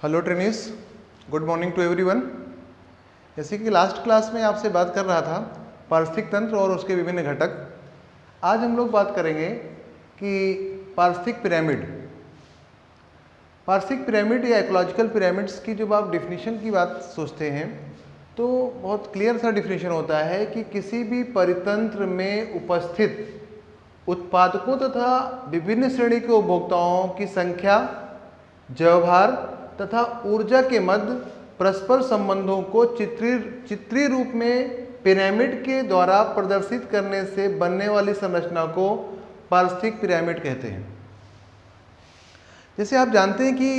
Hello trainees, good morning to everyone. जैसे कि last class में आपसे बात कर रहा था पारिस्थितिक तंत्र और उसके विभिन्न घटक। आज हम लोग बात करेंगे कि पारिस्थितिक पिरामिड। पारिस्थितिक पिरामिड या इकोलॉजिकल पिरामिड्स की जब आप डिफिनीशन की बात सोचते हैं तो बहुत क्लियर सा डिफिनीशन होता है कि किसी भी परितंत्र में उपस्थित उत्पादकों तथा विभिन्न श्रेणी के उपभोक्ताओं की संख्या, व्यवहार तथा ऊर्जा के मध्य परस्पर संबंधों को चित्रीय रूप में पिरामिड के द्वारा प्रदर्शित करने से बनने वाली संरचना को पारिस्थितिक पिरामिड कहते हैं। जैसे आप जानते हैं कि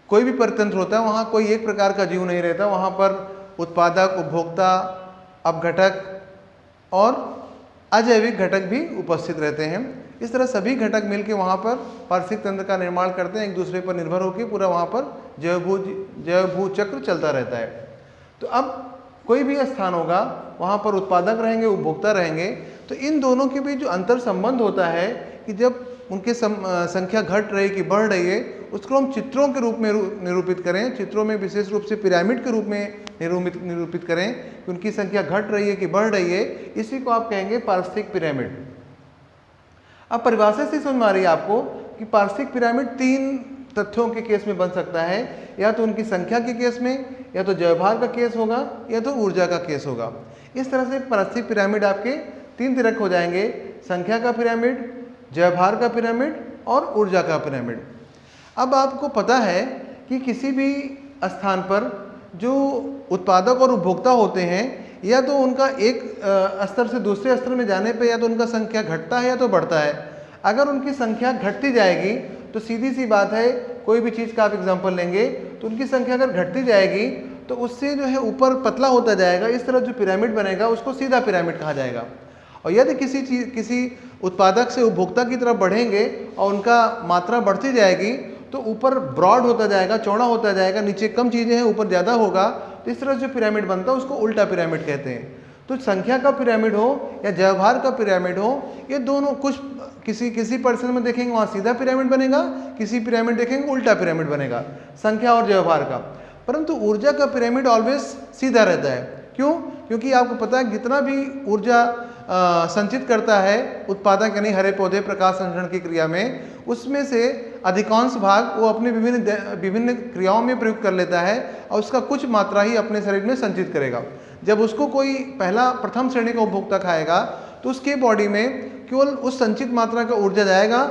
कोई भी परितंत्र होता है, वहाँ कोई एक प्रकार का जीव नहीं रहता, वहाँ पर उत्पादक, उपभोक्ता, अपघटक और अजैविक घटक भी उपस्थित रहते हैं। इस तरह सभी घटक मिलकर वहाँ पर पारिस्थितिक तंत्र का निर्माण करते हैं, एक दूसरे पर निर्भर होकर पूरा वहाँ पर जैव भू चक्र चलता रहता है। तो अब कोई भी स्थान होगा, वहाँ पर उत्पादक रहेंगे, उपभोक्ता रहेंगे, तो इन दोनों के बीच जो अंतर संबंध होता है कि जब उनकी संख्या घट रही कि बढ़ रही है, उसको हम चित्रों के रूप में निरूपित करें, चित्रों में विशेष रूप से पिरामिड के रूप में निरूपित करें कि उनकी संख्या घट रही है कि बढ़ रही है, इसी को आप कहेंगे पारिस्थितिक पिरामिड। अब परिभाषा से समझ में आ रही है आपको कि पारिस्थितिक पिरामिड तीन तथ्यों के केस में बन सकता है, या तो उनकी संख्या के केस में, या तो व्यवहार का केस होगा, या तो ऊर्जा का केस होगा। इस तरह से पारिस्थितिक पिरामिड आपके तीन तरह हो जाएंगे: संख्या का पिरामिड, व्यवहार का पिरामिड और ऊर्जा का पिरामिड। अब आपको पता है कि किसी भी स्थान पर जो उत्पादक और उपभोक्ता होते हैं, या तो उनका एक स्तर से दूसरे स्तर में जाने पे या तो उनका संख्या घटता है या तो बढ़ता है। अगर उनकी संख्या घटती जाएगी तो सीधी सी बात है, कोई भी चीज़ का आप एग्जांपल लेंगे तो उनकी संख्या अगर घटती जाएगी तो उससे जो है ऊपर पतला होता जाएगा। इस तरह जो पिरामिड बनेगा उसको सीधा पिरामिड कहा जाएगा। और यदि किसी उत्पादक से उपभोक्ता की तरफ बढ़ेंगे और उनका मात्रा बढ़ती जाएगी तो ऊपर ब्रॉड होता जाएगा, चौड़ा होता जाएगा, नीचे कम चीज़ें हैं, ऊपर ज़्यादा होगा। तो इस तरह जो पिरामिड बनता है उसको उल्टा पिरामिड कहते हैं। तो संख्या का पिरामिड हो या व्यवहार का पिरामिड हो, ये दोनों कुछ किसी पर्सन में देखेंगे वहाँ सीधा पिरामिड बनेगा, किसी पिरामिड देखेंगे उल्टा पिरामिड बनेगा, संख्या और व्यवहार का। परंतु ऊर्जा का पिरामिड ऑलवेज सीधा रहता है। क्यों? क्योंकि आपको पता है जितना भी ऊर्जा संचित करता है उत्पादक यानी हरे पौधे प्रकाश संश्लेषण की क्रिया में, उसमें से अधिकांश भाग वो अपने विभिन्न क्रियाओं में प्रयोग कर लेता है और उसका कुछ मात्रा ही अपने शरीर में संचित करेगा। जब उसको कोई प्रथम श्रेणी का उपभोक्ता खाएगा तो उसके बॉडी में केवल उस संचित मात्रा का ऊर्जा जाएगा,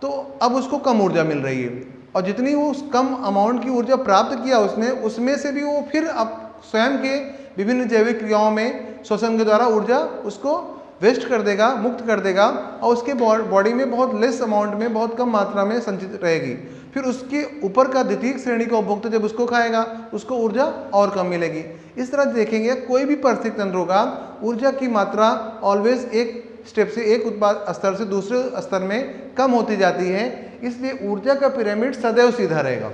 तो अब उसको कम ऊर्जा मिल रही है, और जितनी वो उस कम अमाउंट की ऊर्जा प्राप्त किया उसने, उसमें से भी वो फिर अब स्वयं के विभिन्न जैविक क्रियाओं में श्वसन के द्वारा ऊर्जा उसको वेस्ट कर देगा, मुक्त कर देगा, और उसके बॉडी में बहुत लेस अमाउंट में, बहुत कम मात्रा में संचित रहेगी। फिर उसके ऊपर का द्वितीय श्रेणी का उपभोक्ता जब उसको खाएगा उसको ऊर्जा और कम मिलेगी। इस तरह देखेंगे कोई भी पारिस्थितिक तंत्र होगा, ऊर्जा की मात्रा ऑलवेज एक स्टेप से, एक उत्पाद स्तर से दूसरे स्तर में कम होती जाती है। इसलिए ऊर्जा का पिरामिड सदैव सीधा रहेगा।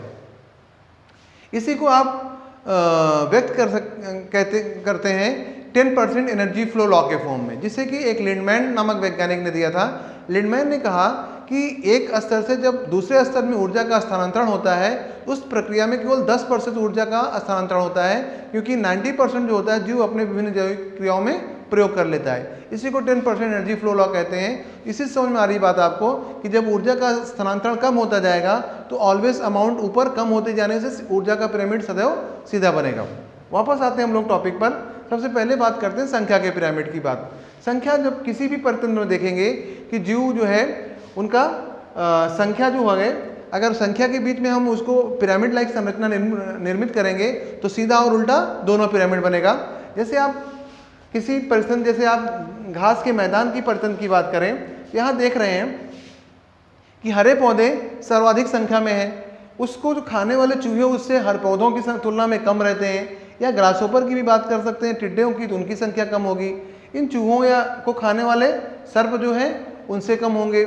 इसी को आप व्यक्त करते हैं 10% एनर्जी फ्लो लॉ के फॉर्म में, जिसे कि एक लिंडमैन नामक वैज्ञानिक ने दिया था। लिंडमैन ने कहा कि एक स्तर से जब दूसरे स्तर में ऊर्जा का स्थानांतरण होता है, उस प्रक्रिया में केवल 10% ऊर्जा का स्थानांतरण होता है, क्योंकि 90% जो होता है जीव अपने विभिन्न जैविक क्रियाओं में प्रयोग कर लेता है। इसी को 10% एनर्जी फ्लो लॉ कहते हैं। इसी समझ में आ रही बात आपको कि जब ऊर्जा का स्थानांतरण कम होता जाएगा तो ऑलवेज अमाउंट ऊपर कम होते जाने से ऊर्जा का पिरामिड सदैव सीधा बनेगा। वापस आते हैं हम लोग टॉपिक पर। सबसे पहले बात करते हैं संख्या के पिरामिड की बात। संख्या जब किसी भी परितंत्र में देखेंगे कि जीव जो है उनका संख्या जो है, अगर संख्या के बीच में हम उसको पिरामिड लाइक संरचना निर्मित करेंगे तो सीधा और उल्टा दोनों पिरामिड बनेगा। जैसे आप किसी परितंत्र, जैसे आप घास के मैदान की परितंत्र की बात करें, यहाँ देख रहे हैं कि हरे पौधे सर्वाधिक संख्या में हैं, उसको जो खाने वाले चूहे उससे हर पौधों की तुलना में कम रहते हैं। या ग्रासहोपर की भी बात कर सकते हैं, टिड्डियों की, तो उनकी संख्या कम होगी। इन चूहों या को खाने वाले सर्प जो हैं उनसे कम होंगे।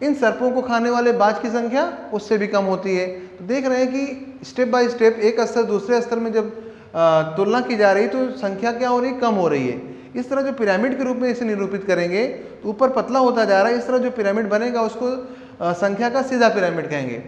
इन सर्पों को खाने वाले बाज की संख्या उससे भी कम होती है। तो देख रहे हैं कि स्टेप बाय स्टेप एक स्तर दूसरे स्तर में जब तुलना की जा रही तो संख्या क्या हो रही, कम हो रही है। इस तरह जो पिरामिड के रूप में इसे निरूपित करेंगे तो ऊपर पतला होता जा रहा है। इस तरह जो पिरामिड बनेगा उसको संख्या का सीधा पिरामिड कहेंगे।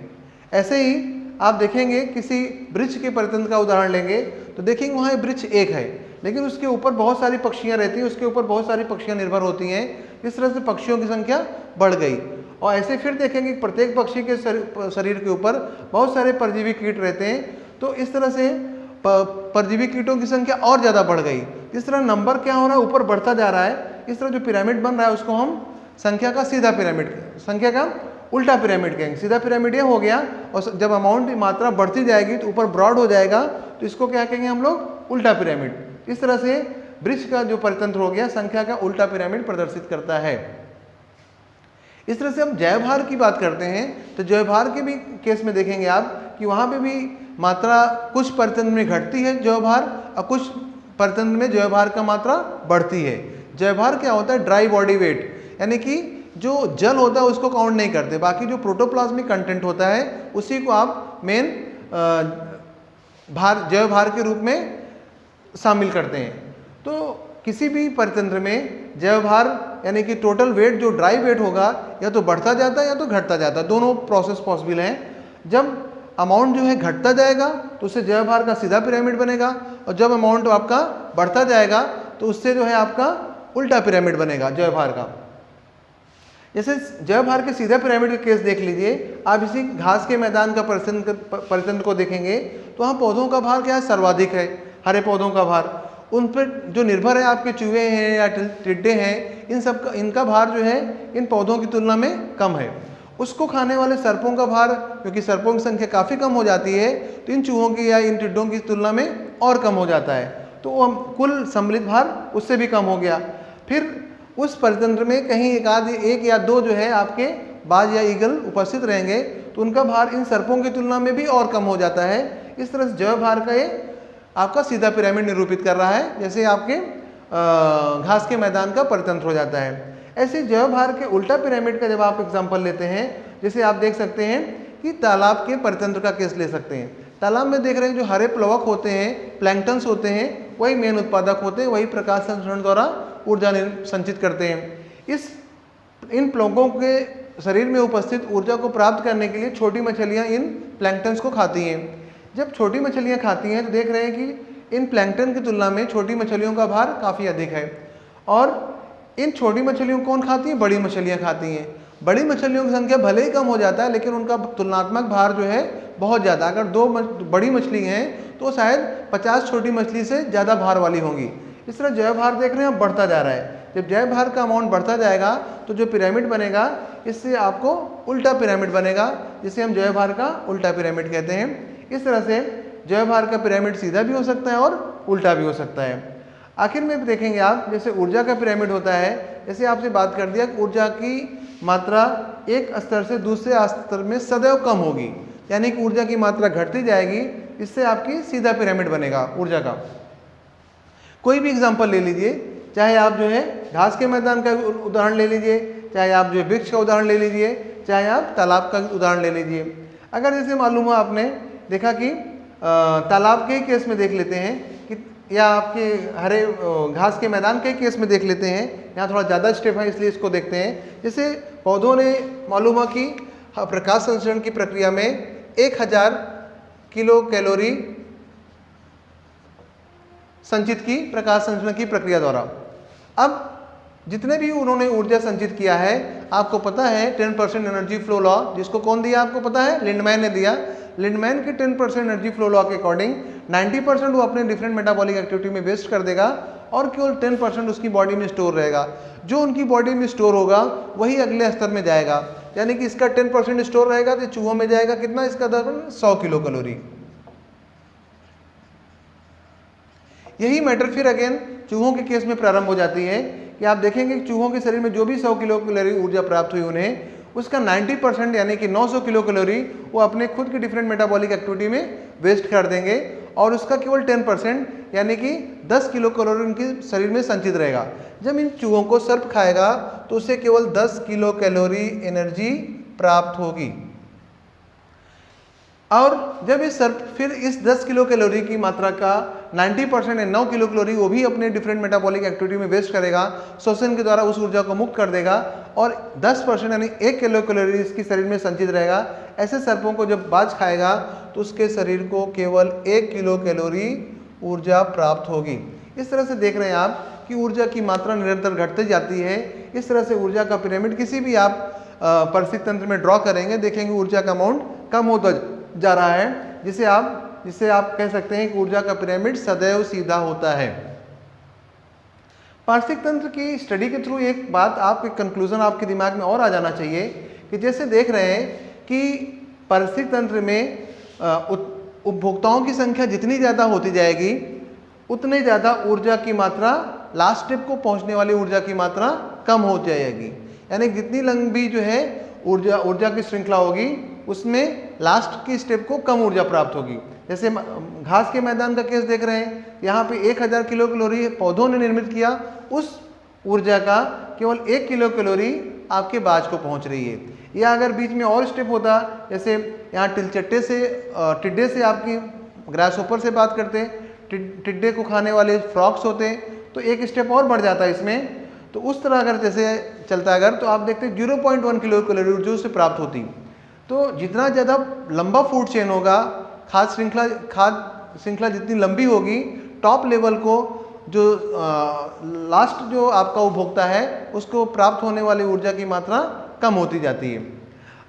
ऐसे ही आप देखेंगे किसी वृक्ष के परितंत्र का उदाहरण लेंगे तो देखेंगे वहाँ वृक्ष एक है, लेकिन उसके ऊपर बहुत सारी पक्षियाँ रहती हैं, उसके ऊपर बहुत सारी पक्षियाँ निर्भर होती हैं। इस तरह से पक्षियों की संख्या बढ़ गई। और ऐसे फिर देखेंगे प्रत्येक पक्षी के शरीर के ऊपर बहुत सारे परजीवी कीट रहते हैं, तो इस तरह से परजीवी कीटों की संख्या और ज़्यादा बढ़ गई। इस तरह नंबर क्या हो रहा है, ऊपर बढ़ता जा रहा है। इस तरह जो पिरामिड बन रहा है उसको हम संख्या का सीधा पिरामिड, संख्या का उल्टा पिरामिड कहेंगे। सीधा पिरामिड ये हो गया, और जब अमाउंट की मात्रा बढ़ती जाएगी तो ऊपर ब्रॉड हो जाएगा, तो इसको क्या कहेंगे हम लोग, उल्टा पिरामिड। इस तरह से वृक्ष का जो परितंत्र हो गया संख्या का उल्टा पिरामिड प्रदर्शित करता है। इस तरह से हम जैव भार की बात करते हैं तो जैव भार के भी केस में देखेंगे आप कि वहाँ पे भी मात्रा कुछ परितंत्र में घटती है जैव भार, और कुछ परितंत्र में जैव भार का मात्रा बढ़ती है। जैव भार क्या होता है, ड्राई बॉडी वेट, यानी कि जो जल होता है उसको काउंट नहीं करते, बाकी जो प्रोटोप्लाज्मिक कंटेंट होता है उसी को आप मेन भार, जैव भार के रूप में शामिल करते हैं। तो किसी भी परितंत्र में जैव भार यानी कि टोटल वेट जो ड्राई वेट होगा या तो बढ़ता जाता है या तो घटता जाता है, दोनों प्रोसेस पॉसिबल हैं। जब अमाउंट जो है घटता जाएगा तो उससे जैव भार का सीधा पिरामिड बनेगा, और जब अमाउंट आपका बढ़ता जाएगा तो उससे जो है आपका उल्टा पिरामिड बनेगा जैव भार का। जैसे जैव भार के सीधा पिरामिड का केस देख लीजिए आप, इसी घास के मैदान का परितंत्र को देखेंगे तो वहाँ पौधों का भार क्या है, सर्वाधिक है। हरे पौधों का भार, उन पर जो निर्भर है आपके चूहे हैं या टिड्डे हैं, इन सब का, इनका भार जो है इन पौधों की तुलना में कम है। उसको खाने वाले सर्पों का भार, क्योंकि सर्पों की संख्या काफ़ी कम हो जाती है, तो इन चूहों की या इन टिड्डों की तुलना में और कम हो जाता है, तो वो कुल सम्मिलित भार उससे भी कम हो गया। फिर उस परितंत्र में कहीं एक या दो जो है आपके बाज या ईगल उपस्थित रहेंगे, तो उनका भार इन सर्पों की तुलना में भी और कम हो जाता है। इस तरह से जैव भार का ये आपका सीधा पिरामिड निरूपित कर रहा है, जैसे आपके घास के मैदान का परितंत्र हो जाता है। ऐसे जैव भार के उल्टा पिरामिड का जब आप एग्जांपल लेते हैं, जैसे आप देख सकते हैं कि तालाब के परितंत्र का केस ले सकते हैं। तालाब में देख रहे हैं जो हरे प्लवक होते हैं, प्लैंक्टन्स होते हैं, वही मेन उत्पादक होते हैं, वही प्रकाश संश्लेषण द्वारा ऊर्जा संचित करते हैं। इन प्लवकों के शरीर में उपस्थित ऊर्जा को प्राप्त करने के लिए छोटी मछलियाँ इन प्लैंक्टन्स को खाती हैं। जब छोटी मछलियाँ खाती हैं तो देख रहे हैं कि इन प्लैंक्टन की तुलना में छोटी मछलियों का भार काफ़ी अधिक है। और इन छोटी मछलियों को कौन खाती है, बड़ी मछलियाँ खाती हैं। बड़ी मछलियों की संख्या भले ही कम हो जाता है, लेकिन उनका तुलनात्मक भार जो है बहुत ज़्यादा। अगर दो बड़ी मछली हैं तो शायद 50 छोटी मछली से ज़्यादा भार वाली होंगी। इस तरह जैव भार देख रहे हैं बढ़ता जा रहा है। जब जैव भार का अमाउंट बढ़ता जाएगा तो जो पिरामिड बनेगा इससे आपको उल्टा पिरामिड बनेगा, जिसे हम जैव भार का उल्टा पिरामिड कहते हैं। इस तरह से जैव भार का पिरामिड सीधा भी हो सकता है और उल्टा भी हो सकता है। आखिर में देखेंगे आप, जैसे ऊर्जा का पिरामिड होता है, जैसे आपसे बात कर दिया कि ऊर्जा की मात्रा एक स्तर से दूसरे स्तर में सदैव कम होगी, यानी कि ऊर्जा की मात्रा घटती जाएगी, इससे आपकी सीधा पिरामिड बनेगा ऊर्जा का। कोई भी एग्जाम्पल ले लीजिए, चाहे आप जो है घास के मैदान का उदाहरण ले लीजिए, चाहे आप जो वृक्ष का उदाहरण ले लीजिए, चाहे आप तालाब का उदाहरण ले लीजिए। अगर जैसे मालूम हो आपने देखा कि तालाब के केस में देख लेते हैं कि, या आपके हरे घास के मैदान के केस में देख लेते हैं, यहाँ थोड़ा ज़्यादा स्टेप है इसलिए इसको देखते हैं। जैसे पौधों ने मालूम हो कि प्रकाश संश्लेषण की प्रक्रिया में 1000 किलो कैलोरी संचित की प्रकाश संश्लेषण की प्रक्रिया द्वारा। अब जितने भी उन्होंने ऊर्जा संचित किया है, आपको पता है 10% एनर्जी फ्लो लॉ, जिसको कौन दिया आपको पता है, लिंडमैन ने दिया। लिंडमैन के 10% एनर्जी फ्लो लॉ के अकॉर्डिंग 90% वो अपने डिफरेंट मेटाबॉलिक एक्टिविटी में वेस्ट कर देगा और केवल 10% उसकी बॉडी में स्टोर रहेगा। जो उनकी बॉडी में स्टोर होगा वही अगले स्तर में जाएगा, यानी कि इसका 10% स्टोर रहेगा तो चूहों में जाएगा कितना, इसका दर 100 किलो कैलोरी। यही मैटर फिर अगेन चूहों के केस में प्रारंभ हो जाती है कि आप देखेंगे कि चूहों के शरीर में जो भी 100 किलो कैलोरी ऊर्जा प्राप्त हुई उन्हें, उसका 90% यानी कि 900 किलो कैलोरी वो अपने खुद की डिफरेंट मेटाबॉलिक एक्टिविटी में वेस्ट कर देंगे और उसका केवल 10% यानी कि 10 किलो कैलोरी उनके शरीर में संचित रहेगा। जब इन चूहों को सर्प खाएगा तो उसे केवल 10 किलो कैलोरी एनर्जी प्राप्त होगी। और जब इस सर्प फिर इस 10 किलो कैलोरी की मात्रा का 90% या 9 किलो कैलोरी वो भी अपने डिफरेंट मेटाबॉलिक एक्टिविटी में वेस्ट करेगा, श्वसन के द्वारा उस ऊर्जा को मुक्त कर देगा और 10% यानी 1 किलो कैलोरी इसकी शरीर में संचित रहेगा। ऐसे सर्पों को जब बाज खाएगा तो उसके शरीर को केवल 1 किलो कैलोरी ऊर्जा प्राप्त होगी। इस तरह से देख रहे हैं आप कि ऊर्जा की मात्रा निरंतर घटती जाती है। इस तरह से ऊर्जा का पिरामिड किसी भी आप परिस्थिति तंत्र में ड्रॉ करेंगे, देखेंगे ऊर्जा का अमाउंट कम होता जा रहा है, जिसे आप कह सकते हैं कि ऊर्जा का पिरामिड सदैव सीधा होता है। पारिस्थितिक तंत्र की स्टडी के थ्रू एक बात, आपके कंक्लूजन आपके दिमाग में और आ जाना चाहिए कि जैसे देख रहे हैं कि पारिस्थितिक तंत्र में उपभोक्ताओं की संख्या जितनी ज़्यादा होती जाएगी उतने ज़्यादा ऊर्जा की मात्रा, लास्ट स्टेप को पहुंचने वाली ऊर्जा की मात्रा कम हो जाएगी। यानी जितनी लंबी जो है ऊर्जा की श्रृंखला होगी उसमें लास्ट की स्टेप को कम ऊर्जा प्राप्त होगी। जैसे घास के मैदान का केस देख रहे हैं, यहाँ पे 1000 किलो कैलोरी पौधों ने निर्मित किया, उस ऊर्जा का केवल 1 किलो कैलोरी आपके बाज को पहुँच रही है। या अगर बीच में और स्टेप होता, जैसे यहाँ टिड्डे से आपकी ग्रास होपर से बात करते हैं, टिड्डे को खाने वाले फ्रॉक्स होते हैं, तो एक स्टेप और बढ़ जाता है इसमें। तो उस तरह अगर जैसे चलता अगर तो आप देखते हैं 0.1 किलो कैलोरी ऊर्जा उससे प्राप्त होती। तो जितना ज़्यादा लंबा फूड चेन होगा, खाद्य श्रृंखला जितनी लंबी होगी, टॉप लेवल को जो लास्ट जो आपका उपभोक्ता है उसको प्राप्त होने वाली ऊर्जा की मात्रा कम होती जाती है।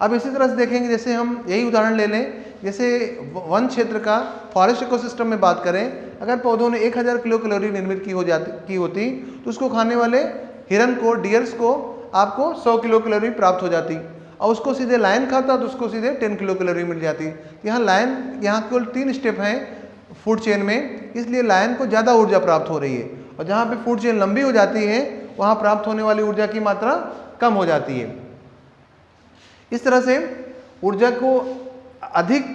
अब इसी तरह से देखेंगे, जैसे हम यही उदाहरण ले लें, जैसे वन क्षेत्र का फॉरेस्ट इकोसिस्टम में बात करें, अगर पौधों ने 1000 किलो कैलोरी निर्मित की होती तो उसको खाने वाले हिरन को, डियर्स को आपको 100 किलो कैलोरी प्राप्त हो जाती, और उसको सीधे लायन खाता तो उसको सीधे 10 किलो कैलोरी मिल जाती। यहाँ केवल 3 स्टेप हैं फूड चेन में, इसलिए लायन को ज़्यादा ऊर्जा प्राप्त हो रही है, और जहाँ पे फूड चेन लंबी हो जाती है वहाँ प्राप्त होने वाली ऊर्जा की मात्रा कम हो जाती है। इस तरह से ऊर्जा को अधिक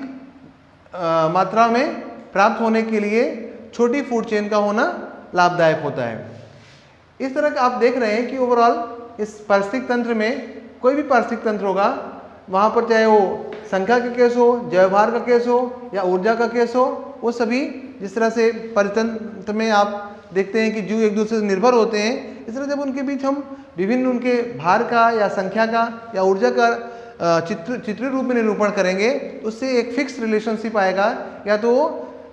मात्रा में प्राप्त होने के लिए छोटी फूड चेन का होना लाभदायक होता है। इस तरह का आप देख रहे हैं कि ओवरऑल इस पारिस्थितिक तंत्र में, कोई भी पारिस्थितिक तंत्र होगा, वहाँ पर चाहे वो संख्या का केस हो, जैवभार का केस हो या ऊर्जा का केस हो, वो सभी जिस तरह से परितंत्र में आप देखते हैं कि जीव एक दूसरे से निर्भर होते हैं, इस तरह जब उनके बीच हम विभिन्न उनके भार का या संख्या का या ऊर्जा का चित्रीय रूप में निरूपण करेंगे, उससे एक फिक्स रिलेशनशिप आएगा। या तो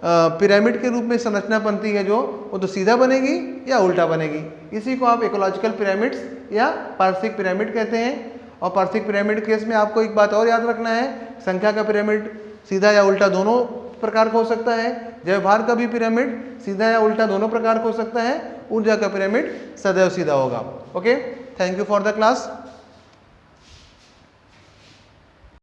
पिरामिड के रूप में संरचना बनती है जो वो तो सीधा बनेगी या उल्टा बनेगी। इसी को आप इकोलॉजिकल पिरामिड्स या पारिस्थितिक पिरामिड कहते हैं। और पारिस्थितिक पिरामिड केस में आपको एक बात और याद रखना है, संख्या का पिरामिड सीधा या उल्टा दोनों प्रकार का हो सकता है, जैवभार का भी पिरामिड सीधा या उल्टा दोनों प्रकार का हो सकता है, ऊर्जा का पिरामिड सदैव सीधा होगा। Okay, thank you for the class.